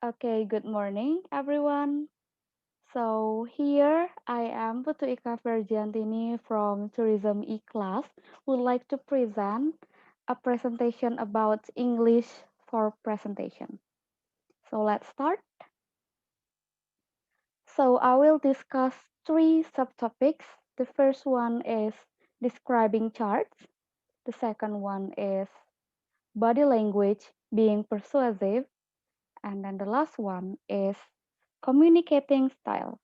Okay, good morning, everyone. So here I am, Putu Ika Virgiantini from Tourism E-Class, would like to present a presentation about English for presentation. So let's start. So I will discuss three subtopics. The first one is describing charts. The second one is body language being persuasive. And then the last one is communicating style.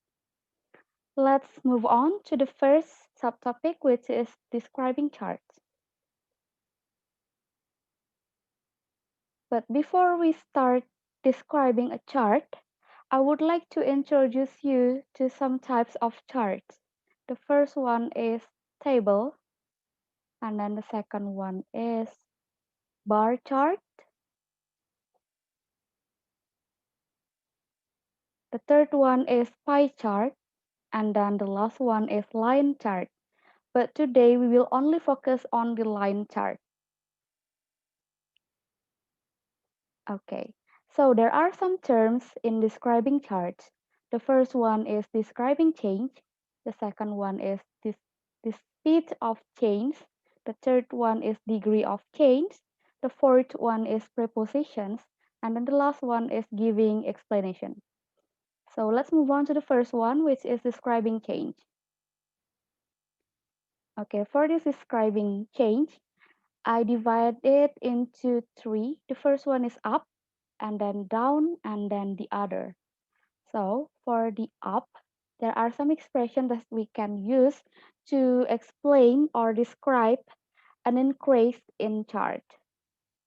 Let's move on to the first subtopic, which is describing charts. But before we start describing a chart, I would like to introduce you to some types of charts. The first one is table, and then the second one is bar chart. The third one is pie chart, and then the last one is line chart. But today we will only focus on the line chart. Okay, so there are some terms in describing charts. The first one is describing change. The second one is the speed of change. The third one is degree of change. The fourth one is prepositions. And then the last one is giving explanation. So let's move on to the first one, which is describing change. Okay, for this describing change, I divide it into three. The first one is up, and then down, and then the other. So for the up, there are some expressions that we can use to explain or describe an increase in chart.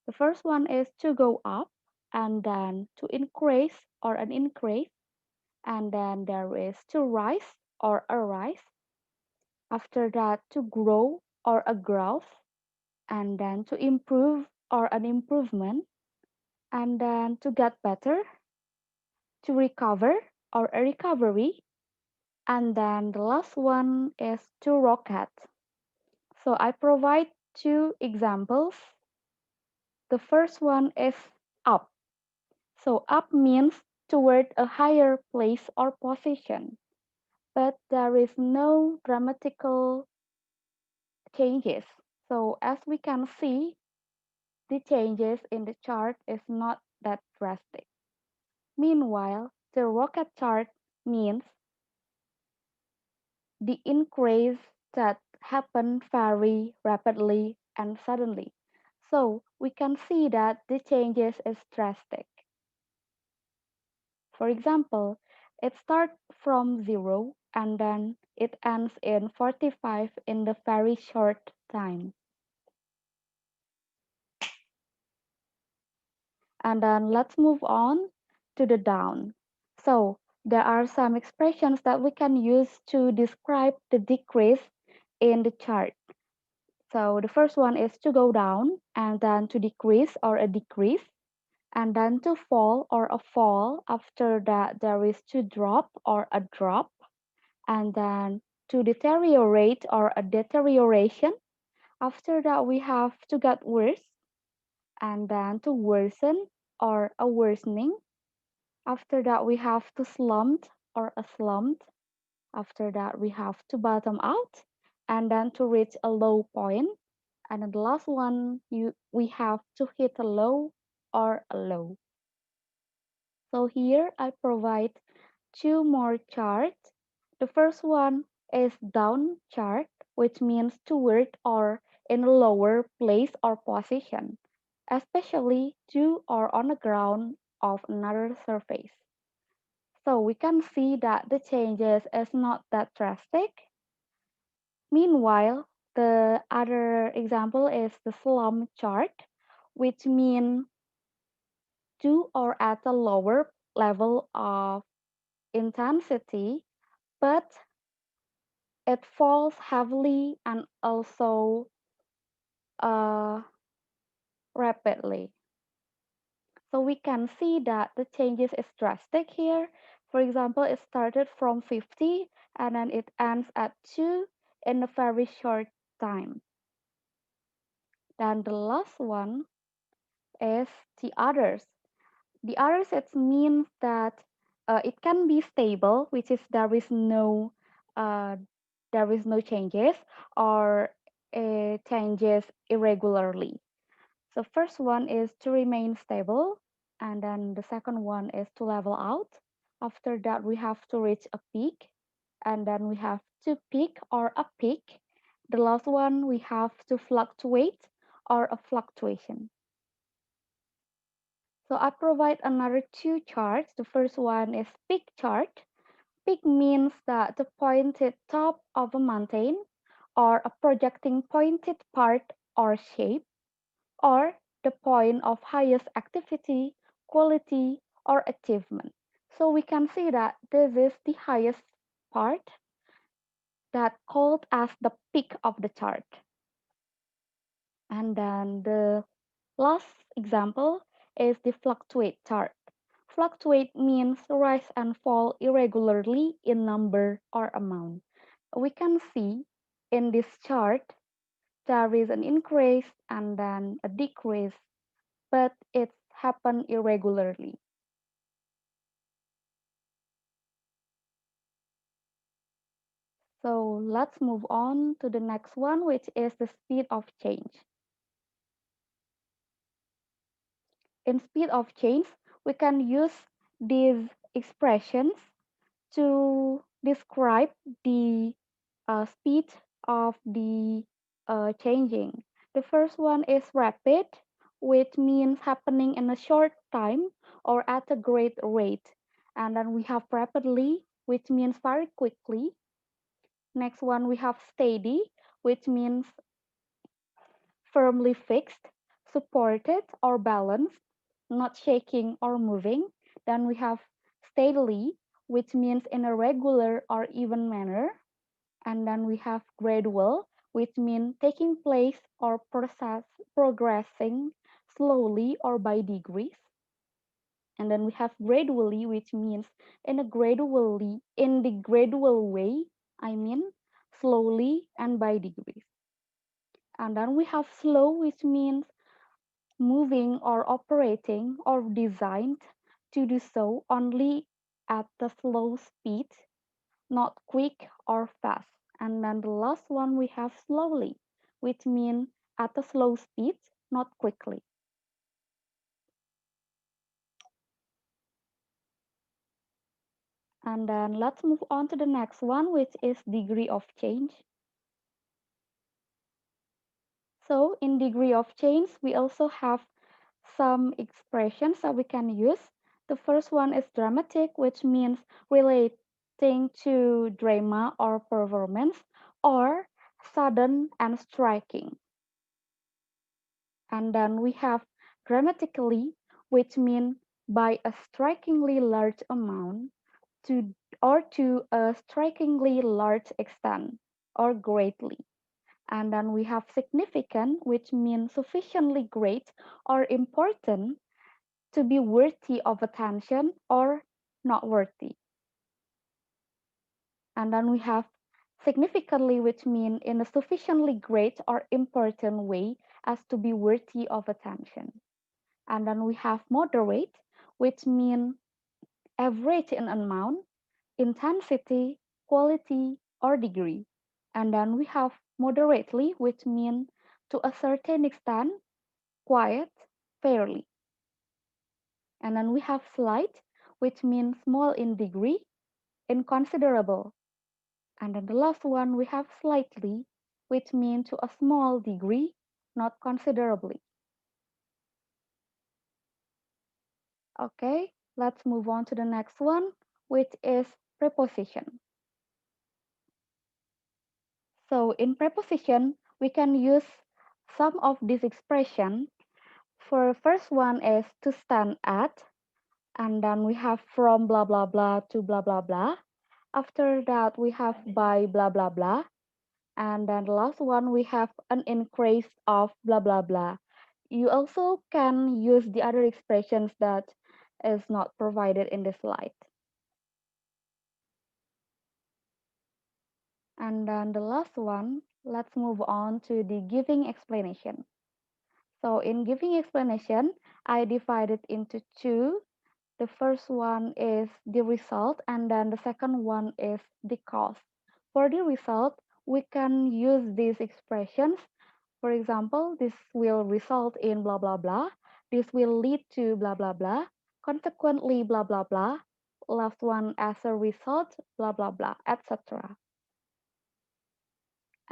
The first one is to go up, and then to increase or an increase, and then there is to rise or a rise. After that, to grow or a growth, and then to improve or an improvement, and then to get better, to recover or a recovery, and then the last one is to rocket. So I provide two examples. The first one is up. So up means toward a higher place or position, but there is no dramatical changes. So as we can see, the changes in the chart is not that drastic. Meanwhile, the rocket chart means the increase that happened very rapidly and suddenly. So we can see that the changes is drastic. For example, it starts from 0 and then it ends in 45 in the very short time. And then let's move on to the down. So there are some expressions that we can use to describe the decrease in the chart. So the first one is to go down, and then to decrease or a decrease, and then to fall or a fall. After that, there is to drop or a drop, and then to deteriorate or a deterioration. After that, we have to get worse, and then to worsen or a worsening. After that, we have to slump or a slump. After that, we have to bottom out, and then to reach a low point. And then the last one, we have to hit a low or a low. So here I provide two more charts. The first one is down chart, which means toward or in a lower place or position, especially to or on the ground of another surface. So we can see that the changes is not that drastic. Meanwhile, the other example is the slump chart, which means to or at a lower level of intensity, but it falls heavily and also uh, rapidly. So we can see that the changes is drastic here. For example, it started from 50 and then it ends at 2 in a very short time. Then the last one is the others. The other sets means that it can be stable, which is uh, there is no changes, or changes irregularly. So first one is to remain stable, and then the second one is to level out. After that, we have to reach a peak, and then we have to peak or a peak. The last one, we have to fluctuate or a fluctuation. So I provide another two charts. The first one is peak chart. Peak means that the pointed top of a mountain or a projecting pointed part or shape, or the point of highest activity, quality, or achievement. So we can see that this is the highest part that called as the peak of the chart. And then the last example is the fluctuate chart. Fluctuate means rise and fall irregularly in number or amount. We can see in this chart there is an increase and then a decrease, but it happen irregularly. So let's move on to the next one, which is the speed of change. In speed of change, we can use these expressions to describe the speed of the changing. The first one is rapid, which means happening in a short time or at a great rate. And then we have rapidly, which means very quickly. Next one, we have steady, which means firmly fixed, supported or balanced, not shaking or moving. Then we have steadily, which means in a regular or even manner. And then we have gradual, which means taking place or progressing slowly or by degrees. And then we have gradually, which means in the gradual way, I mean slowly and by degrees. And then we have slow, which means moving or operating or designed to do so only at the slow speed, not quick or fast. And then the last one we have slowly, which means at a slow speed, not quickly. And then let's move on to the next one, which is degree of change. So in degree of change, we also have some expressions that we can use. The first one is dramatic, which means relating to drama or performance, or sudden and striking. And then we have dramatically, which means by a strikingly large amount to or to a strikingly large extent or greatly. And then we have significant, which means sufficiently great or important to be worthy of attention or not worthy. And then we have significantly, which means in a sufficiently great or important way as to be worthy of attention. And then we have moderate, which means average in amount, intensity, quality, or degree. And then we have moderately, which means to a certain extent, quiet, fairly. And then we have slight, which means small in degree, inconsiderable. And then the last one, we have slightly, which means to a small degree, not considerably. Okay, let's move on to the next one, which is preposition. So in preposition, we can use some of these expressions. For first one is to stand at, and then we have from blah blah blah to blah blah blah. After that, we have by blah blah blah. And then the last one, we have an increase of blah blah blah. You also can use the other expressions that is not provided in the slide. And then the last one, let's move on to the giving explanation. So in giving explanation, I divided into two. The first one is the result, and then the second one is the cause. For the result, we can use these expressions. For example, this will result in blah blah blah. This will lead to blah blah blah. Consequently, blah blah blah. Last one, as a result, blah blah blah, etc.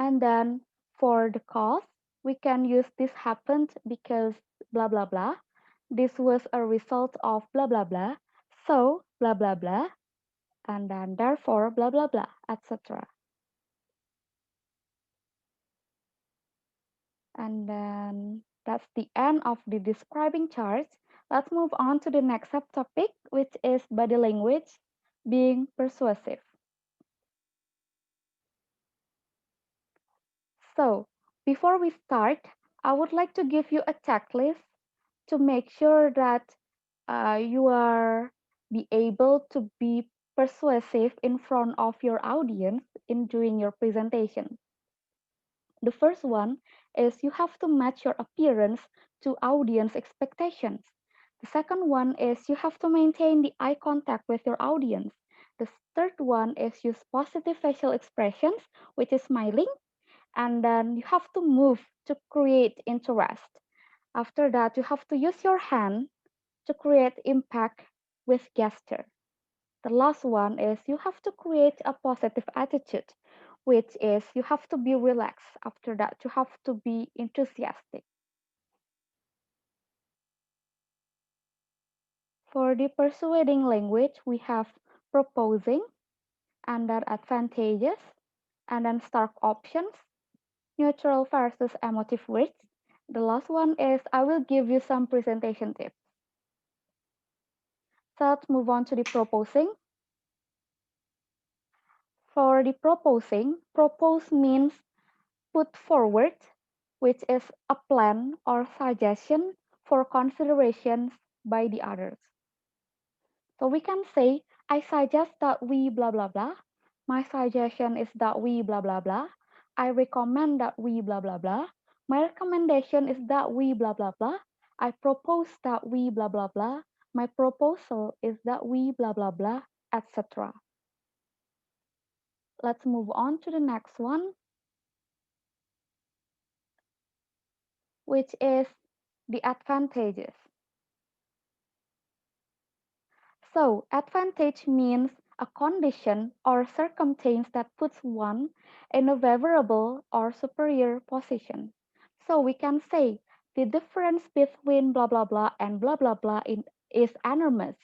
And then for the cause, we can use this happened because blah blah blah. This was a result of blah blah blah. So blah blah blah. And then therefore blah blah blah, etc. And then that's the end of the describing charts. Let's move on to the next subtopic, which is body language being persuasive. So, before we start, I would like to give you a checklist to make sure that you are be able to be persuasive in front of your audience in doing your presentation. The first one is you have to match your appearance to audience expectations. The second one is you have to maintain the eye contact with your audience. The third one is use positive facial expressions, which is smiling, and then you have to move to create interest. After that, you have to use your hand to create impact with gesture. The last one is you have to create a positive attitude, which is you have to be relaxed. After that, you have to be enthusiastic. For the persuading language, we have proposing and then advantages and then stark options, neutral versus emotive words. The last one is I will give you some presentation tips. So let's move on to the proposing. For the proposing, propose means put forward, which is a plan or suggestion for considerations by the others. So we can say, I suggest that we blah blah blah. My suggestion is that we blah blah blah. I recommend that we blah blah blah. My recommendation is that we blah blah blah. I propose that we blah blah blah. My proposal is that we blah blah blah, etc. Let's move on to the next one, which is the advantages. So, advantage means a condition or circumstance that puts one in a favorable or superior position. So, we can say the difference between blah blah blah and blah blah blah is enormous.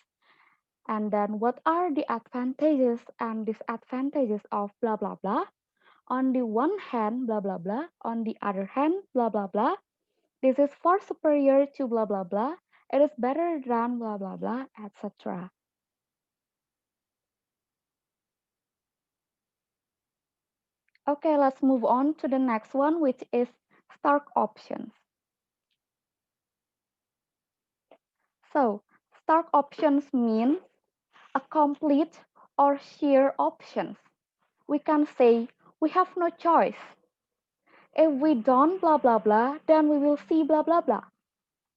And then, what are the advantages and disadvantages of blah blah blah? On the one hand, blah blah blah. On the other hand, blah blah blah. This is far superior to blah blah blah. It is better than blah blah blah, etc. Okay, let's move on to the next one, which is stark options. So, stark options mean a complete or sheer options. We can say we have no choice. If we don't blah blah blah, then we will see blah blah blah.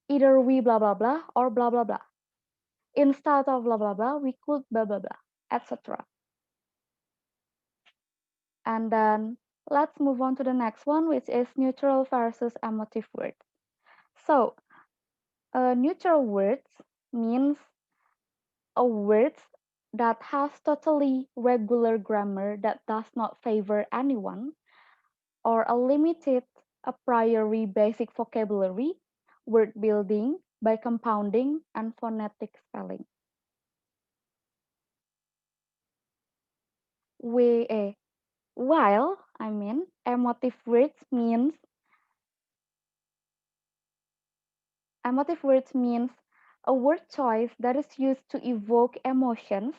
Either we blah blah blah or blah blah blah. Instead of blah blah blah, we could blah blah blah, etc. And then let's move on to the next one, which is neutral versus emotive words. So, neutral words means a word that has totally regular grammar that does not favor anyone, or a limited a priori basic vocabulary, word building by compounding and phonetic spelling. We, while emotive words means a word choice that is used to evoke emotions.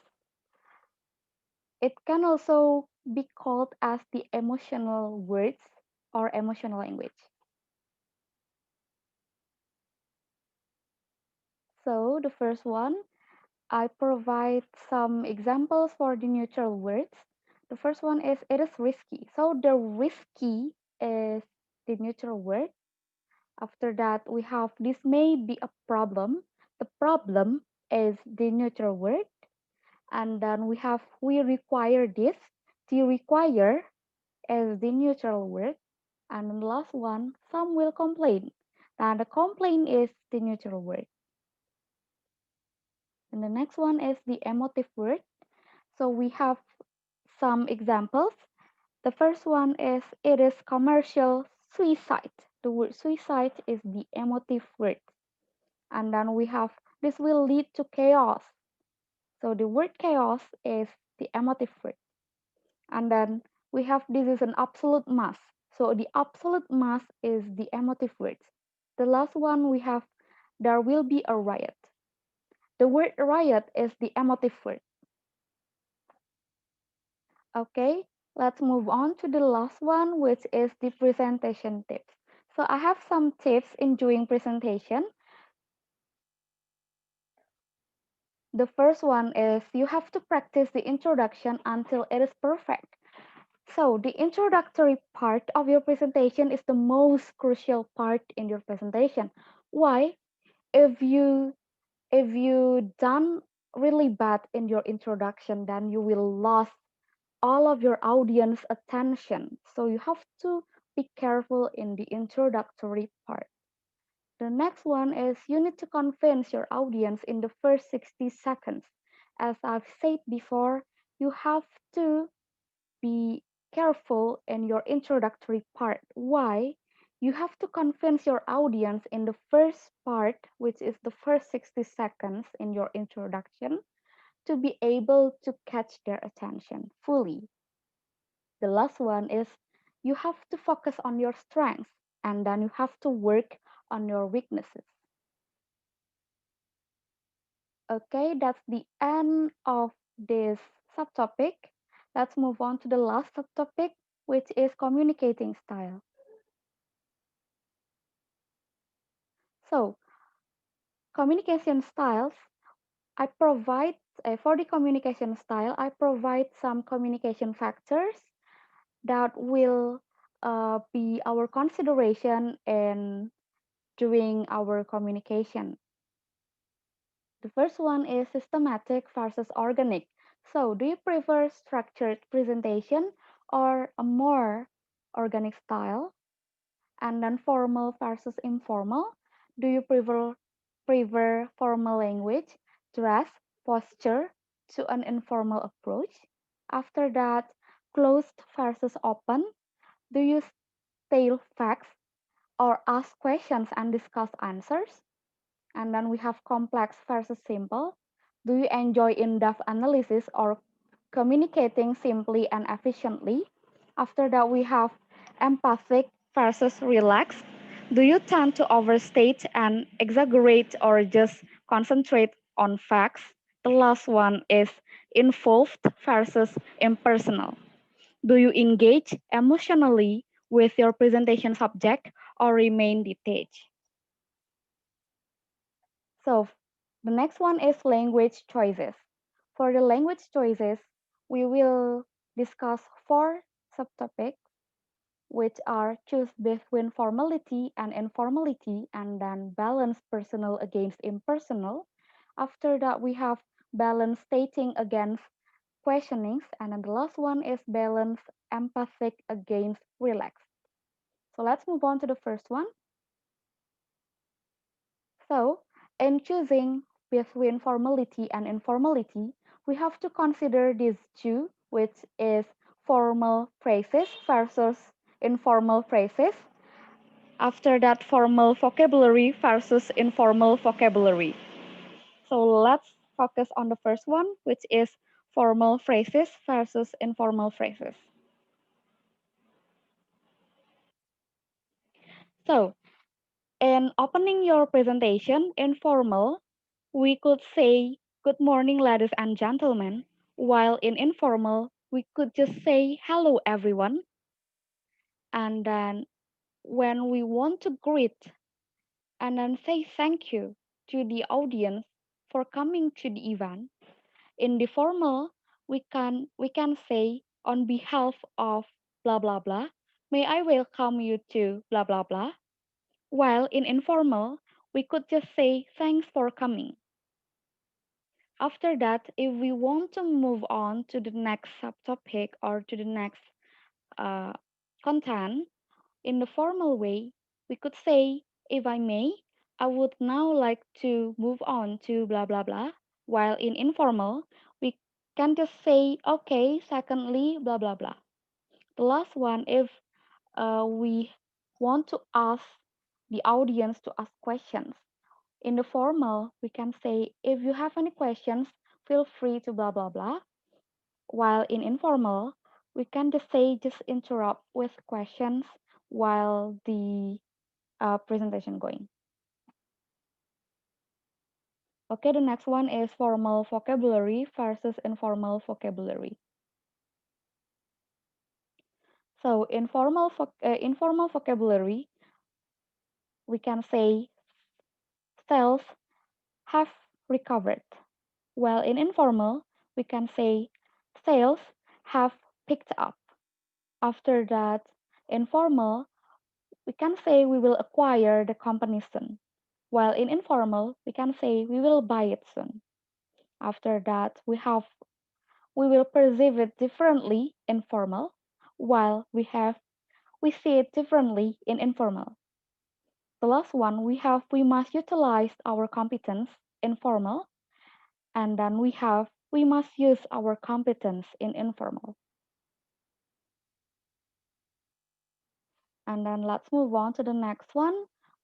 It can also be called as the emotional words or emotional language. So the first one, I provide some examples for the neutral words. The first one is it is risky. So the risky is the neutral word. After that, we have this may be a problem. The problem is the neutral word. And then we have we require this. To require is the neutral word. And then the last one, some will complain. And the complain is the neutral word. And the next one is the emotive word. So we have some examples. The first one is it is commercial suicide. The word suicide is the emotive word. And then we have this will lead to chaos. So the word chaos is the emotive word. And then we have this is an absolute mass. So the absolute mass is the emotive word. The last one we have there will be a riot. The word riot is the emotive word. Okay, let's move on to the last one, which is the presentation tips. So I have some tips in doing presentation. The first one is you have to practice the introduction until it is perfect. So the introductory part of your presentation is the most crucial part in your presentation. Why? If you done really bad in your introduction, then you will lose all of your audience attention. So you have to be careful in the introductory part. The next one is you need to convince your audience in the first 60 seconds. As I've said before, you have to be careful in your introductory part. Why? You have to convince your audience in the first part, which is the first 60 seconds in your introduction, to be able to catch their attention fully. The last one is you have to focus on your strengths and then you have to work on your weaknesses. Okay, that's the end of this subtopic. Let's move on to the last subtopic, which is communicating style. So, communication styles, I provide, for the communication style, I provide some communication factors that will be our consideration in doing our communication. The first one is systematic versus organic. So, do you prefer structured presentation or a more organic style? And then formal versus informal. Do you prefer formal language, dress, posture to an informal approach? After that, closed versus open. Do you tell facts or ask questions and discuss answers? And then we have complex versus simple. Do you enjoy in-depth analysis or communicating simply and efficiently? After that, we have empathic versus relaxed. Do you tend to overstate and exaggerate or just concentrate on facts? The last one is involved versus impersonal. Do you engage emotionally with your presentation subject or remain detached? So the next one is language choices. For the language choices, we will discuss four subtopics, which are choose between formality and informality, and then balance personal against impersonal. After that, we have balance stating against questionings, and then the last one is balance empathic against relaxed. So let's move on to the first one. So, in choosing between formality and informality, we have to consider these two, which is formal phrases versus informal phrases. After that, formal vocabulary versus informal vocabulary. So, let's focus on the first one, which is formal phrases versus informal phrases. So, in opening your presentation, informal, we could say, "Good morning, ladies and gentlemen," while in informal, we could just say, "Hello, everyone." And then when we want to greet and then say thank you to the audience for coming to the event, in the formal, we can say, "On behalf of blah blah blah, may I welcome you to blah blah blah." While in informal, we could just say, "Thanks for coming." After that, if we want to move on to the next subtopic or to the next uh, content in the formal way, we could say, if I may, I would now like to move on to blah blah blah. While in informal, we can just say, okay, secondly, blah blah blah. The last one, if we want to ask the audience to ask questions. In the formal, we can say, if you have any questions, feel free to blah blah blah. While in informal, we can just say, just interrupt with questions while the presentation going. Okay, the next one is formal vocabulary versus informal vocabulary. So informal vocabulary, we can say sales have recovered. While in informal, we can say sales have picked up. After that, informal, we can say we will acquire the company soon. While in informal, we can say we will buy it soon. After that, we will perceive it differently in formal, while we see it differently in informal. The last one we must utilize our competence in formal, and then we must use our competence in informal. And then let's move on to the next one,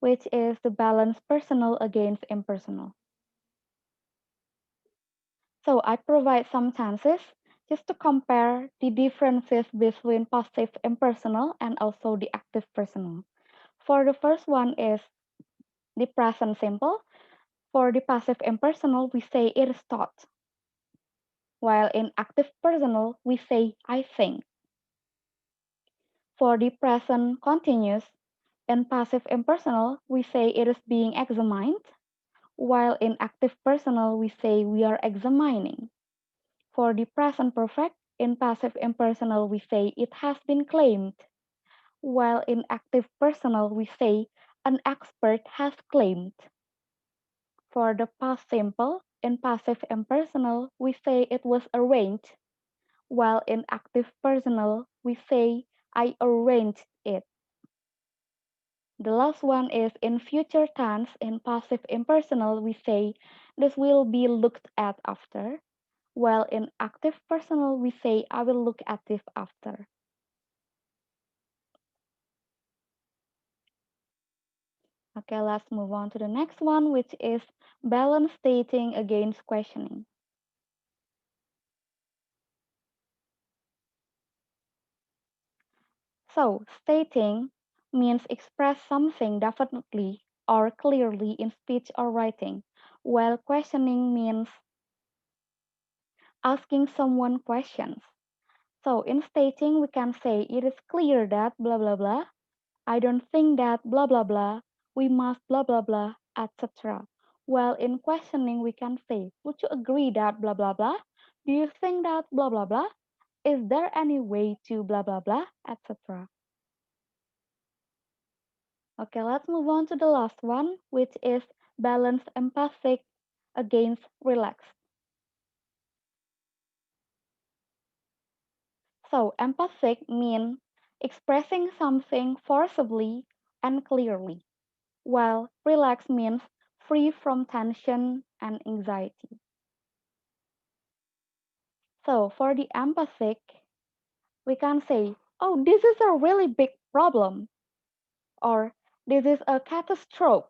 which is the balance personal against impersonal. So I provide some chances just to compare the differences between passive impersonal and also the active personal. For the first one is the present simple. For the passive impersonal, we say it is thought, while in active personal, we say I think. For the present continuous, in passive impersonal, we say it is being examined, while in active personal, we say we are examining. For the present perfect, in passive impersonal, we say it has been claimed, while in active personal, we say an expert has claimed. For the past simple, in passive impersonal, we say it was arranged, while in active personal, we say I arranged it. The last one is in future tense. In passive impersonal, we say this will be looked at after, while in active personal, we say I will look at this after. Okay, let's move on to the next one, which is balance stating against questioning. So, stating means express something definitely or clearly in speech or writing, while questioning means asking someone questions. So, in stating, we can say it is clear that blah blah blah. I don't think that blah blah blah. We must blah blah blah, etc. While in questioning, we can say, would you agree that blah blah blah? Do you think that blah blah blah? Is there any way to blah blah blah, etc.? Okay, let's move on to the last one, which is balance empathic against relaxed. So, empathic means expressing something forcibly and clearly, while relaxed means free from tension and anxiety. So, for the empathic, we can say, oh, this is a really big problem, or this is a catastrophe.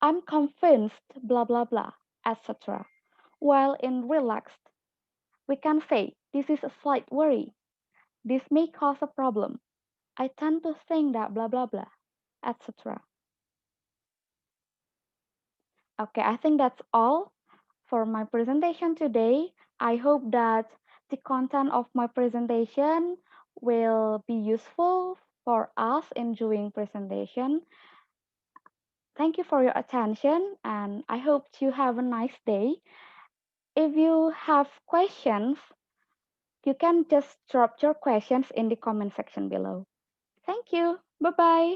I'm convinced, blah, blah, blah, etc. While in relaxed, we can say, this is a slight worry. This may cause a problem. I tend to think that blah, blah, blah, etc. Okay, I think that's all for my presentation today. I hope that the content of my presentation will be useful for us in doing presentation. Thank you for your attention and I hope you have a nice day. If you have questions, you can just drop your questions in the comment section below. Thank you. Bye bye.